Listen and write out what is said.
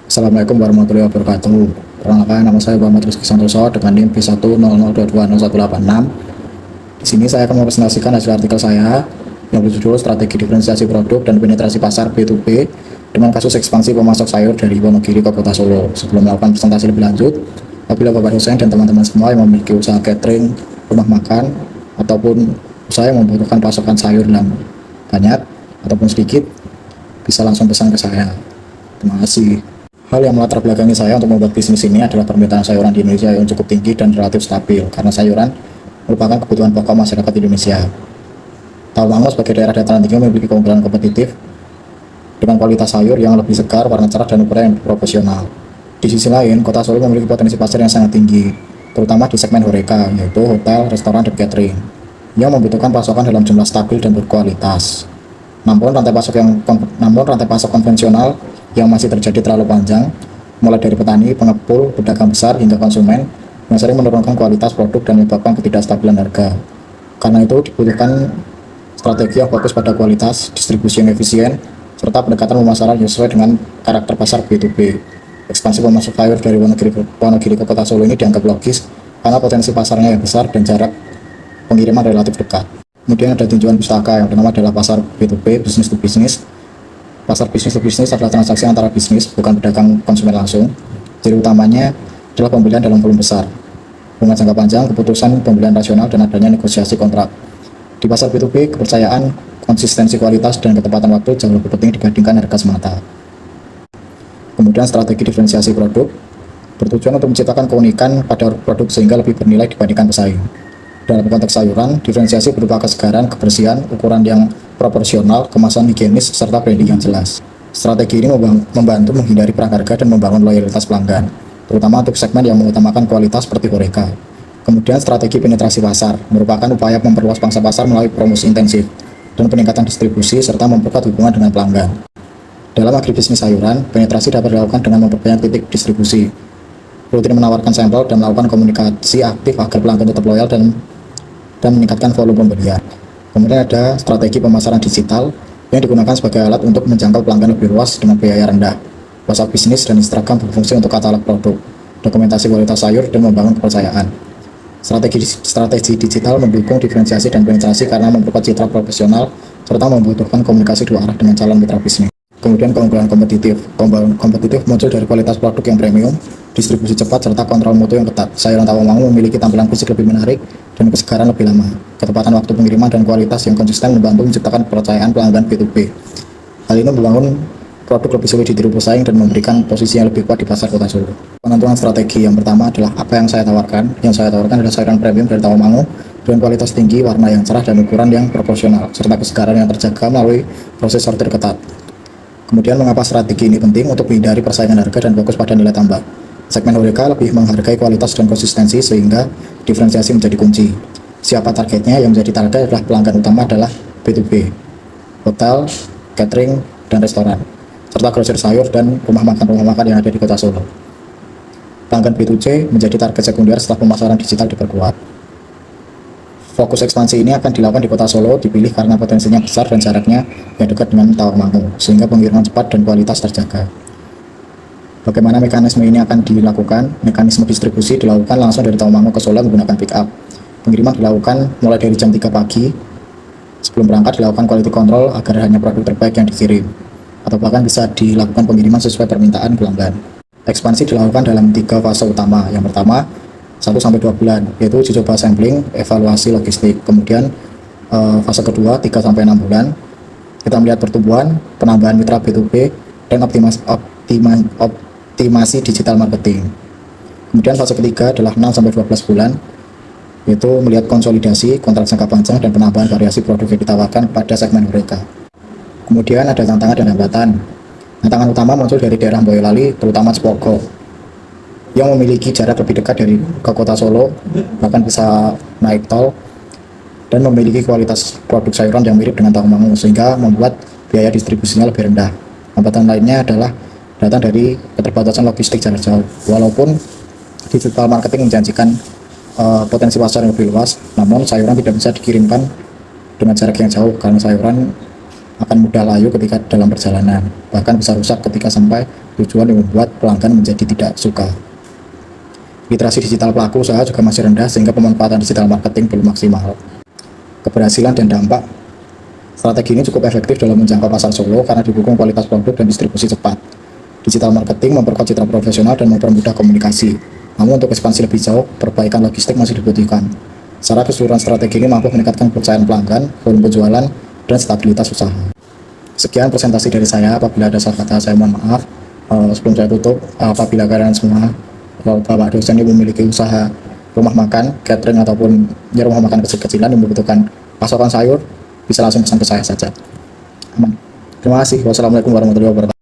Assalamualaikum warahmatullahi wabarakatuh. Perkenalkan, nama saya Muhammad Rizky Santoso dengan NIM B100220186. Di sini saya akan mempresentasikan hasil artikel saya yang berjudul Strategi Diferensiasi Produk dan Penetrasi Pasar B2B dengan kasus ekspansi pemasok sayur dari Wonogiri ke Kota Solo. Sebelum melakukan presentasi lebih lanjut, apabila Bapak dosen dan teman-teman semua yang memiliki usaha catering, rumah makan, ataupun usaha yang membutuhkan pasokan sayur yang banyak ataupun sedikit, bisa langsung pesan ke saya. Terima kasih. Hal yang melatar belakangi saya untuk membuat bisnis ini adalah permintaan sayuran di Indonesia yang cukup tinggi dan relatif stabil, karena sayuran merupakan kebutuhan pokok masyarakat Indonesia. Tawangmangu sebagai daerah dataran tinggi memiliki keunggulan kompetitif dengan kualitas sayur yang lebih segar, warna cerah, dan ukuran yang proporsional. Di sisi lain, Kota Solo memiliki potensi pasar yang sangat tinggi, terutama di segmen HoReCa, yaitu hotel, restoran, dan catering, yang membutuhkan pasokan dalam jumlah stabil dan berkualitas. Namun rantai pasok konvensional yang masih terjadi terlalu panjang, mulai dari petani, pengepul, pedagang besar, hingga konsumen, yang sering menurunkan kualitas produk dan menyebabkan ketidakstabilan harga. Karena itu dibutuhkan strategi yang fokus pada kualitas, distribusi yang efisien, serta pendekatan pemasaran yang sesuai dengan karakter pasar B2B. Ekspansi pemasok sayur dari Wonogiri ke Kota Solo ini dianggap logis karena potensi pasarnya yang besar dan jarak pengiriman relatif dekat. Kemudian ada tinjauan pustaka yang pertama adalah pasar B2B, business to business. Pasar bisnis to bisnis adalah transaksi antara bisnis, bukan pedagang konsumen langsung. Ciri utamanya adalah pembelian dalam volume besar, hubungan jangka panjang, keputusan pembelian rasional, dan adanya negosiasi kontrak. Di pasar B2B, kepercayaan, konsistensi kualitas, dan ketepatan waktu jauh lebih penting dibandingkan harga semata. Kemudian strategi diferensiasi produk bertujuan untuk menciptakan keunikan pada produk sehingga lebih bernilai dibandingkan pesaing. Dalam konteks sayuran, diferensiasi berupa kesegaran, kebersihan, ukuran yang proporsional, kemasan higienis, serta branding yang jelas. Strategi ini membantu menghindari perang harga dan membangun loyalitas pelanggan, terutama untuk segmen yang mengutamakan kualitas seperti HoReCa. Kemudian strategi penetrasi pasar merupakan upaya memperluas pangsa pasar melalui promosi intensif dan peningkatan distribusi serta memperkuat hubungan dengan pelanggan. Dalam agribisnis sayuran, penetrasi dapat dilakukan dengan memperbanyak titik distribusi, rutin menawarkan sampel, dan melakukan komunikasi aktif agar pelanggan tetap loyal dan meningkatkan volume pembelian. Kemudian ada strategi pemasaran digital yang digunakan sebagai alat untuk menjangkau pelanggan lebih luas dengan biaya rendah. WhatsApp bisnis dan Instagram berfungsi untuk katalog produk, dokumentasi kualitas sayur, dan membangun kepercayaan. Strategi digital mendukung diferensiasi dan penetrasi karena memperkuat citra profesional serta membutuhkan komunikasi dua arah dengan calon mitra bisnis. Kemudian keunggulan kompetitif. Kompetitif muncul dari kualitas produk yang premium, distribusi cepat, serta kontrol mutu yang ketat. Sayuran Tawangmangu memiliki tampilan fisik lebih menarik dan kesegaran lebih lama. Ketepatan waktu pengiriman dan kualitas yang konsisten membantu menciptakan kepercayaan pelanggan B2B. Hal ini membangun produk lebih sulit ditiru pesaing dan memberikan posisi yang lebih kuat di pasar Kota Solo. Penentuan strategi yang pertama adalah apa yang saya tawarkan. Yang saya tawarkan adalah sayuran premium dari Tawangmangu dengan kualitas tinggi, warna yang cerah, dan ukuran yang proporsional, serta kesegaran yang terjaga melalui proses sortir ketat. Kemudian mengapa strategi ini penting? Untuk menghindari persaingan harga dan fokus pada nilai tambah. Segmen HoReCa lebih menghargai kualitas dan konsistensi sehingga diferensiasi menjadi kunci. Siapa targetnya? Yang menjadi target adalah pelanggan utama adalah B2B, hotel, catering, dan restoran, serta grosir sayur dan rumah makan yang ada di Kota Solo. Pelanggan B2C menjadi target sekunder setelah pemasaran digital diperkuat. Fokus ekspansi ini akan dilakukan di Kota Solo, dipilih karena potensinya besar dan jaraknya yang dekat dengan Tawangmangu, sehingga pengiriman cepat dan kualitas terjaga. Bagaimana mekanisme ini akan dilakukan? Mekanisme distribusi dilakukan langsung dari Tawangmangu ke Solo menggunakan pick up. Pengiriman dilakukan mulai dari jam 3 pagi. Sebelum berangkat dilakukan quality control agar hanya produk terbaik yang dikirim, atau bahkan bisa dilakukan pengiriman sesuai permintaan pelanggan. Ekspansi dilakukan dalam 3 fase utama. Yang pertama, 1-2 bulan, yaitu uji coba sampling, evaluasi logistik. Kemudian fase kedua 3-6 bulan, kita melihat pertumbuhan, penambahan mitra B2B, dan optimasi digital marketing. Kemudian fase ketiga adalah 6-12 bulan, yaitu melihat konsolidasi, kontrak jangka panjang, dan penambahan variasi produk yang ditawarkan pada segmen HoReCa. Kemudian ada tantangan dan hambatan. Tantangan utama muncul dari daerah Boyolali, terutama Cepogo, yang memiliki jarak lebih dekat dari ke Kota Solo, bahkan bisa naik tol, dan memiliki kualitas produk sayuran yang mirip dengan Tawangmangu, sehingga membuat biaya distribusinya lebih rendah. Hambatan lainnya adalah datang dari keterbatasan logistik jarak jauh. Walaupun digital marketing menjanjikan potensi pasar yang lebih luas, namun sayuran tidak bisa dikirimkan dengan jarak yang jauh karena sayuran akan mudah layu ketika dalam perjalanan, bahkan bisa rusak ketika sampai tujuan yang membuat pelanggan menjadi tidak suka. Literasi digital pelaku usaha juga masih rendah sehingga pemanfaatan digital marketing belum maksimal. Keberhasilan dan dampak. Strategi ini cukup efektif dalam menjangkau pasar Solo karena didukung kualitas produk dan distribusi cepat. Digital marketing memperkuat citra profesional dan mempermudah komunikasi. Namun untuk ekspansi lebih jauh, perbaikan logistik masih dibutuhkan. Secara keseluruhan strategi ini mampu meningkatkan kepercayaan pelanggan, volume penjualan, dan stabilitas usaha. Sekian presentasi dari saya. Apabila ada salah kata, saya mohon maaf. Sebelum saya tutup, apabila kalian semua Bapak dosen yang memiliki usaha rumah makan, catering ataupun rumah makan kecil-kecilan yang membutuhkan pasokan sayur, bisa langsung pesan ke saya saja. Aman. Terima kasih. Wassalamualaikum warahmatullahi wabarakatuh.